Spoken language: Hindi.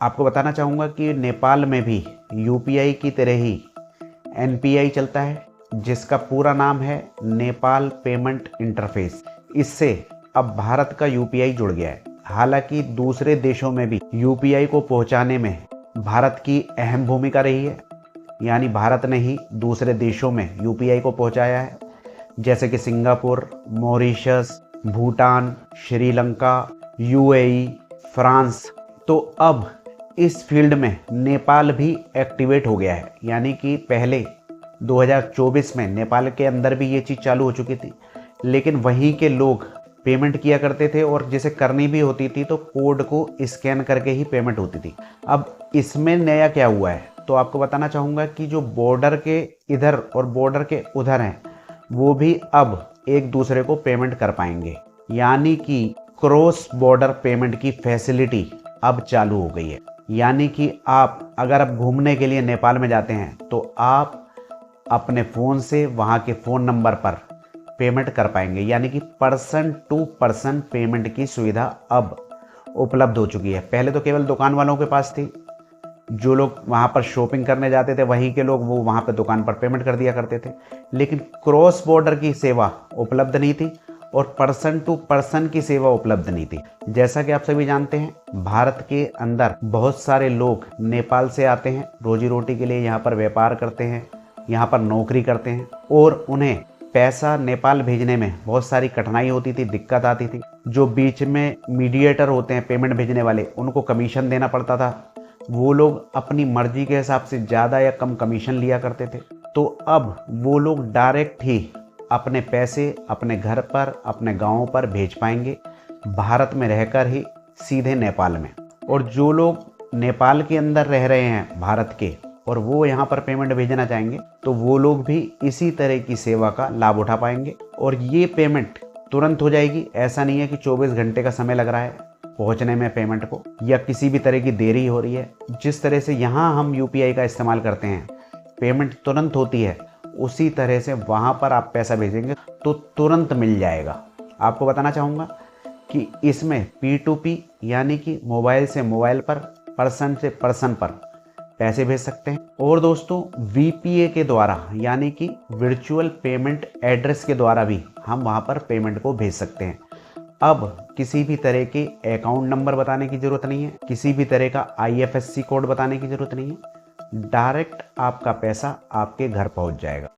आपको बताना चाहूँगा कि नेपाल में भी यूपीआई की तरह ही एनपीआई चलता है, जिसका पूरा नाम है नेपाल पेमेंट इंटरफेस। इससे अब भारत का यूपीआई जुड़ गया है। हालांकि दूसरे देशों में भी यूपीआई को पहुंचाने में भारत की अहम भूमिका रही है, यानी भारत ने ही दूसरे देशों में यूपीआई को पहुंचाया है, जैसे कि Singapore, Mauritius, Bhutan, Sri Lanka, UAE, France. तो अब इस फील्ड में नेपाल भी एक्टिवेट हो गया है, यानी कि पहले 2024 में नेपाल के अंदर भी ये चीज़ चालू हो चुकी थी, लेकिन वहीं के लोग पेमेंट किया करते थे और जिसे करनी भी होती थी तो कोड को स्कैन करके ही पेमेंट होती थी। अब इसमें नया क्या हुआ है, तो आपको बताना चाहूँगा कि जो बॉर्डर के इधर और बॉर्डर के उधर हैं, वो भी अब एक दूसरे को पेमेंट कर पाएंगे, यानी कि क्रॉस बॉर्डर पेमेंट की फैसिलिटी अब चालू हो गई है। यानी कि आप अगर अब घूमने के लिए नेपाल में जाते हैं तो आप अपने फ़ोन से वहाँ के फ़ोन नंबर पर पेमेंट कर पाएंगे, यानी कि पर्सन टू पर्सन पेमेंट की सुविधा अब उपलब्ध हो चुकी है। पहले तो केवल दुकान वालों के पास थी, जो लोग वहाँ पर शॉपिंग करने जाते थे वहीं के लोग वो वहाँ पर दुकान पर पेमेंट कर दिया करते थे, लेकिन क्रॉस बॉर्डर की सेवा उपलब्ध नहीं थी और पर्सन टू पर्सन की सेवा उपलब्ध नहीं थी। जैसा कि आप सभी जानते हैं, भारत के अंदर बहुत सारे लोग नेपाल से आते हैं रोजी रोटी के लिए, यहाँ पर व्यापार करते हैं, यहाँ पर नौकरी करते हैं और उन्हें पैसा नेपाल भेजने में बहुत सारी कठिनाई होती थी, दिक्कत आती थी। जो बीच में मीडिएटर होते हैं पेमेंट भेजने वाले, उनको कमीशन देना पड़ता था। वो लोग अपनी मर्जी के हिसाब से ज़्यादा या कम कमीशन लिया करते थे। तो अब वो लोग डायरेक्ट ही अपने पैसे अपने घर पर, अपने गाँव पर भेज पाएंगे, भारत में रहकर ही सीधे नेपाल में। और जो लोग नेपाल के अंदर रह रहे हैं भारत के और वो यहाँ पर पेमेंट भेजना चाहेंगे, तो वो लोग भी इसी तरह की सेवा का लाभ उठा पाएंगे और ये पेमेंट तुरंत हो जाएगी। ऐसा नहीं है कि 24 घंटे का समय लग रहा है पहुँचने में पेमेंट को, या किसी भी तरह की देरी हो रही है। जिस तरह से यहाँ हम यूपीआई का इस्तेमाल करते हैं, पेमेंट तुरंत होती है, उसी तरह से वहाँ पर आप पैसा भेजेंगे तो तुरंत मिल जाएगा। आपको बताना चाहूँगा कि इसमें P2P यानी कि मोबाइल से मोबाइल पर, पर्सन से पर्सन पर पैसे भेज सकते हैं। और दोस्तों, VPA के द्वारा यानी कि वर्चुअल पेमेंट एड्रेस के द्वारा भी हम वहाँ पर पेमेंट को भेज सकते हैं। अब किसी भी तरह के अकाउंट नंबर बताने की ज़रूरत नहीं है, किसी भी तरह का IFSC कोड बताने की ज़रूरत नहीं है, डायरेक्ट आपका पैसा आपके घर पहुंच जाएगा।